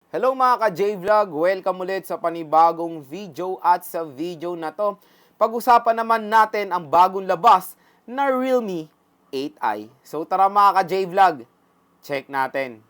Hello mga ka-J-Vlog! Welcome ulit sa panibagong video at sa video na to, pag-usapan naman natin ang bagong labas na Realme 8i. So tara mga ka-J-Vlog, check natin.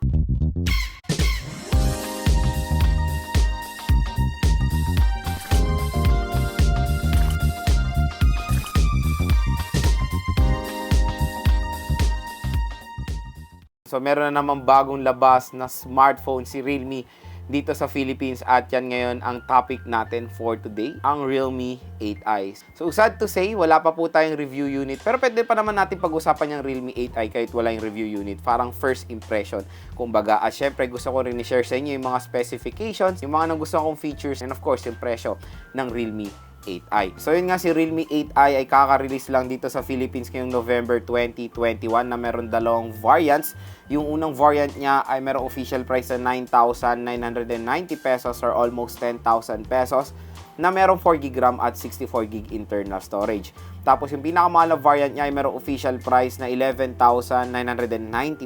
So meron na namang bagong labas na smartphone si Realme dito sa Philippines at yan ngayon ang topic natin for today, ang Realme 8i. So sad to say, wala pa po tayong review unit pero pwede pa naman natin pag-usapan yung Realme 8i kahit wala yung review unit. Parang first impression. Kumbaga, at syempre gusto ko rin i-share sa inyo yung mga specifications, yung mga nagustuhan kong features and of course yung presyo ng Realme 8i. So yun nga, si Realme 8i ay kaka-release lang dito sa Philippines ngayong November 2021 na meron dalawang variants. Yung unang variant niya ay merong official price na 9,990 pesos or almost 10,000 pesos na merong 4GB RAM at 64GB internal storage. Tapos yung pinakamahal na variant niya ay merong official price na 11,990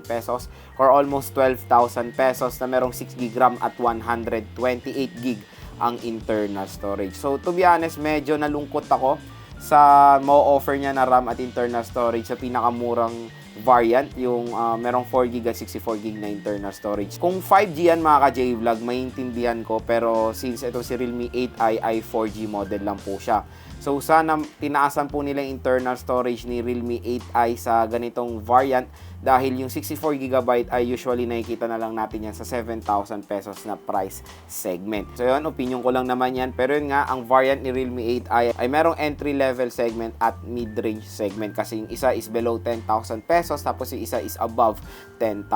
pesos or almost 12,000 pesos na merong 6GB RAM at 128GB ang internal storage. So to be honest, medyo nalungkot ako sa mo-offer niya na RAM at internal storage sa pinakamurang variant, yung merong 4GB at 64GB na internal storage. Kung 5G yan mga ka-J-Vlog, maintindihan ko, pero since ito si Realme 8i ay 4G model lang po siya. So sana tinaasan po nila yung internal storage ni Realme 8i sa ganitong variant dahil yung 64GB ay usually nakikita na lang natin yan sa 7,000 pesos na price segment. So yun, opinion ko lang naman yan. Pero yun nga, ang variant ni Realme 8i ay merong entry-level segment at mid-range segment kasi yung isa is below 10,000 pesos tapos yung isa is above 10,000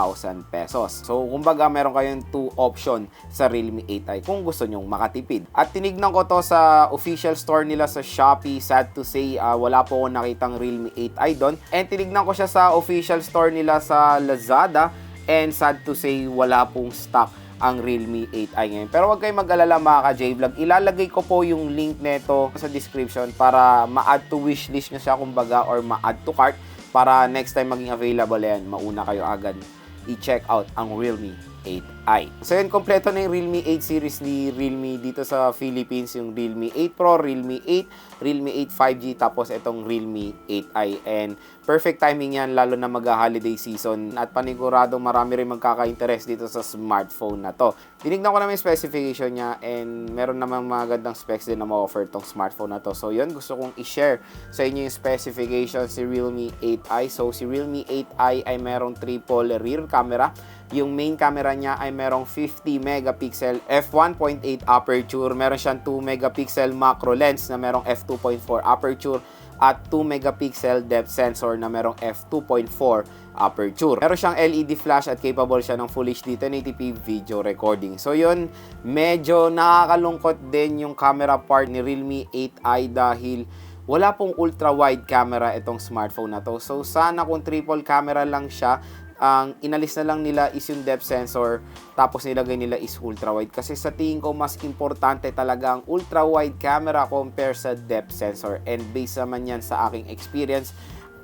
pesos. So kumbaga meron kayong two option sa Realme 8i kung gusto nyong makatipid. At tinignan ko to sa official store nila sa Shopee. Sad to say, wala po akong nakitang Realme 8i doon. And tinignan ko siya sa official store nila sa Lazada and sad to say wala pong stock ang Realme 8i ngayon. Pero huwag kayong mag-alala mga ka-J-Vlog. Ilalagay ko po yung link neto sa description para ma-add to wishlist nyo siya kumbaga or ma-add to cart para next time maging available yan, mauna kayo agad i-check out ang Realme 8i. So yun, kompleto na yung Realme 8 series ni Realme dito sa Philippines, yung Realme 8 Pro, Realme 8, Realme 8 5G, tapos itong Realme 8i. And perfect timing yan, lalo na mag-holiday season at paniguradong marami rin magkaka-interest dito sa smartphone na to. Tinignan ko naman yung specification niya and meron naman mga gandang specs din na ma-offer tong smartphone na to. So yun, gusto kong i-share sa inyo yung specification si Realme 8i. So si Realme 8i ay merong triple rear camera. Yung main camera niya ay merong 50 megapixel f1.8 aperture. Meron siyang 2 megapixel macro lens na merong f2.4 aperture at 2 megapixel depth sensor na merong f2.4 aperture. Meron siyang LED flash at capable siya ng Full HD 1080p video recording. So yun, medyo nakakalungkot din yung camera part ni Realme 8i dahil wala pong ultra wide camera itong smartphone na to. So sana kung triple camera lang siya, ang inalis na lang nila is yung depth sensor tapos nilagay nila is ultra wide kasi sa tingin ko mas importante talaga ang ultra wide camera compare sa depth sensor, and based naman yan sa aking experience,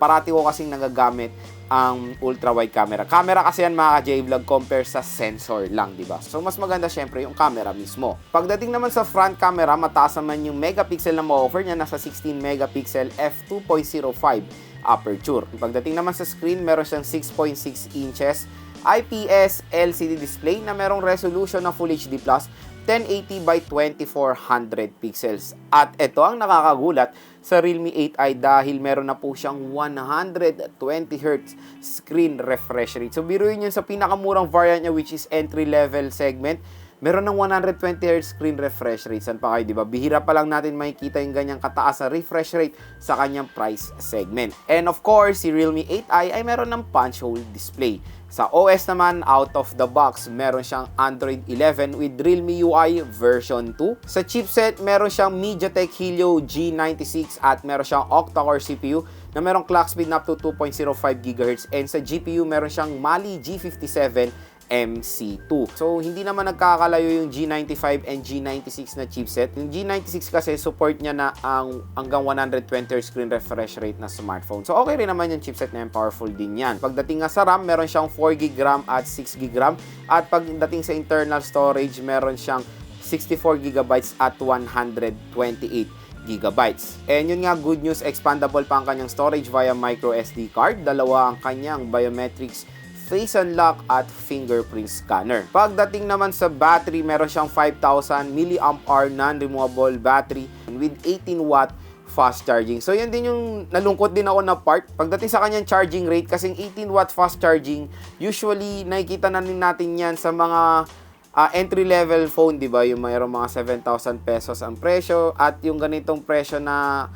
parati ko kasing nagagamit ang ultra wide camera kasi yan mga ka-J-Vlog compare sa sensor lang, di ba? So mas maganda syempre yung camera mismo. Pagdating naman sa front camera, mataas naman yung megapixel na ma-offer niya, nasa 16 megapixel f2.05 aperture. Pagdating naman sa screen, meron siyang 6.6 inches IPS LCD display na merong resolution na Full HD Plus 1080 by 2400 pixels. At ito ang nakakagulat sa Realme 8i dahil meron na po siyang 120Hz screen refresh rate. So biruin yun sa pinakamurang variant niya which is entry level segment. Meron ng 120Hz screen refresh rate. San pa kayo, di ba? Bihira pa lang natin makikita yung ganyang kataas na refresh rate sa kanyang price segment. And of course, si Realme 8i ay meron ng punch hole display. Sa OS naman, out of the box, meron siyang Android 11 with Realme UI version 2. Sa chipset, meron siyang Mediatek Helio G96 at meron siyang Octa-Core CPU na merong clock speed na up to 2.05 GHz. And sa GPU, meron siyang Mali G57 MC2. So, hindi naman nagkakalayo yung G95 and G96 na chipset. Yung G96 kasi support niya na ang hanggang 120Hz screen refresh rate na smartphone. So, okay rin naman yung chipset na yan. Powerful din yan. Pagdating nga sa RAM, meron siyang 4GB RAM at 6GB RAM. At pagdating sa internal storage, meron siyang 64GB at 128GB. And yun nga, good news, expandable pa ang kanyang storage via micro SD card. Dalawa ang kanyang biometrics, face unlock at fingerprint scanner. Pagdating naman sa battery, meron siyang 5,000 mAh non-removable battery with 18W fast charging. So, yan din yung nalungkot din ako na part. Pagdating sa kanyang charging rate, kasing 18W fast charging, usually nakikita na rin natin yan sa mga entry-level phone, di ba? Yung mayroong mga 7,000 pesos ang presyo at yung ganitong presyo na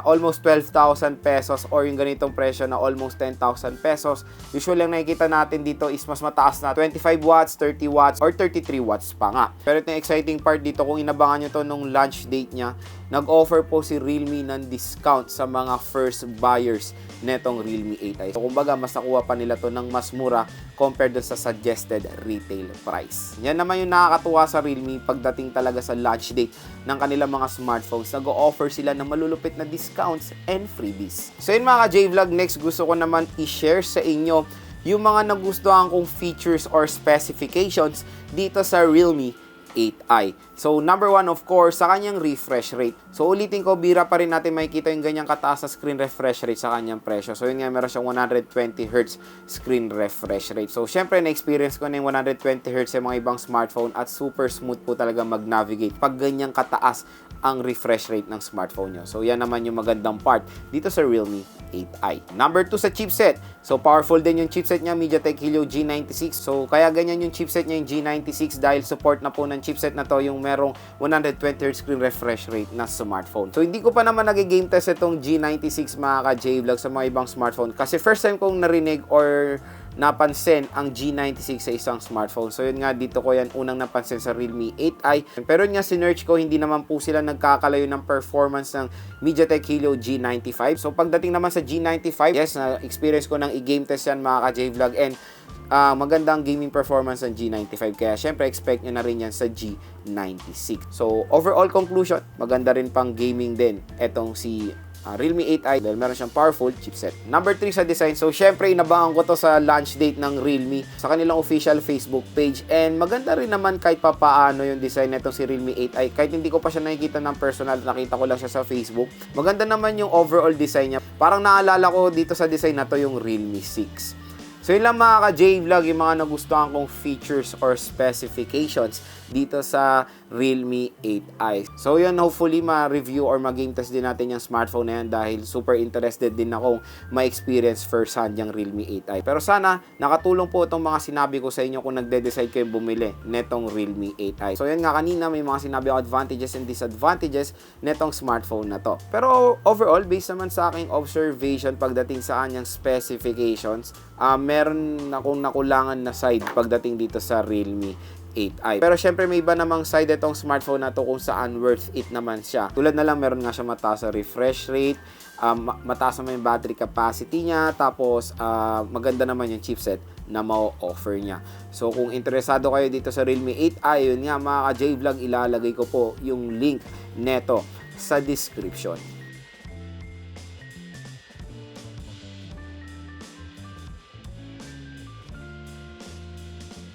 almost 12,000 pesos or yung ganitong presyo na almost 10,000 pesos. Usually, ang nakikita natin dito is mas mataas na 25 watts, 30 watts, or 33 watts pa nga. Pero ito yung exciting part dito, kung inabangan nyo to nung launch date niya, nag-offer po si Realme ng discount sa mga first buyers netong Realme 8i. So, kumbaga, mas nakuha pa nila to ng mas mura compared dun sa suggested retail price. Yan naman yung nakakatuwa sa Realme pagdating talaga sa launch date ng kanilang mga smartphones. Nag-o-offer sila ng malulupit na discounts and freebies. So, yun mga ka-J-Vlog, next gusto ko naman i-share sa inyo yung mga nagustuhan kong features or specifications dito sa Realme 8i. So, number one, of course, sa kanyang refresh rate. So, ulitin ko, bira pa rin natin makikita yung ganyang kataas na screen refresh rate sa kanyang presyo. So, yun nga, meron siyang 120Hz screen refresh rate. So, syempre, na-experience ko na yung 120Hz sa mga ibang smartphone at super smooth po talaga mag-navigate pag ganyang kataas ang refresh rate ng smartphone nyo. So, yan naman yung magandang part dito sa Realme 8i. Number 2 sa chipset. So, powerful din yung chipset niya, Mediatek Helio G96. So, kaya ganyan yung chipset niya, yung G96, dahil support na po ng chipset na to yung merong 120Hz screen refresh rate na smartphone. So, hindi ko pa naman nag-game test itong G96 mga ka-J-Vlog sa mga ibang smartphone. Kasi first time kong narinig or napansin ang G96 sa isang smartphone. So, yun nga, dito ko yan unang napansin sa Realme 8i. Pero yun nga, sinearch ko, hindi naman po sila nagkakalayo ng performance ng Mediatek Helio G95. So, pagdating naman sa G95, yes, na-experience ko ng i-game test yan mga ka-J-Vlog, and maganda ang gaming performance ng G95. Kaya, syempre, expect nyo na rin yan sa G96. So, overall conclusion, maganda rin pang gaming din etong si Realme 8i dahil meron siyang powerful chipset. Number 3 sa design. So, syempre, inabangan ko to sa launch date ng Realme sa kanilang official Facebook page. And maganda rin naman kahit papaano yung design nitong si Realme 8i. Kahit hindi ko pa siya nakikita ng personal, nakita ko lang siya sa Facebook. Maganda naman yung overall design niya. Parang naalala ko dito sa design na to yung Realme 6. So, yun lang mga ka-J-Vlog, yung mga nagustuhan kong features or specifications dito sa Realme 8i. So, yun, hopefully ma-review or ma-game test din natin yung smartphone na yan dahil super interested din akong ma-experience first hand yung Realme 8i. Pero sana, nakatulong po itong mga sinabi ko sa inyo kung nagde-decide kayo bumili netong Realme 8i. So, yun nga, kanina may mga sinabi ako advantages and disadvantages netong smartphone na to. Pero, overall, based naman sa aking observation pagdating sa kanyang specifications, meron akong nakulangan na side pagdating dito sa Realme 8i. Pero syempre may iba namang side itong smartphone na to kung saan worth it naman siya. Tulad na lang, meron nga siya mataas sa refresh rate, mataas naman yung battery capacity niya, tapos maganda naman yung chipset na ma-offer niya. So kung interesado kayo dito sa Realme 8i, yun nga mga ka-J-Vlog, ilalagay ko po yung link neto sa description.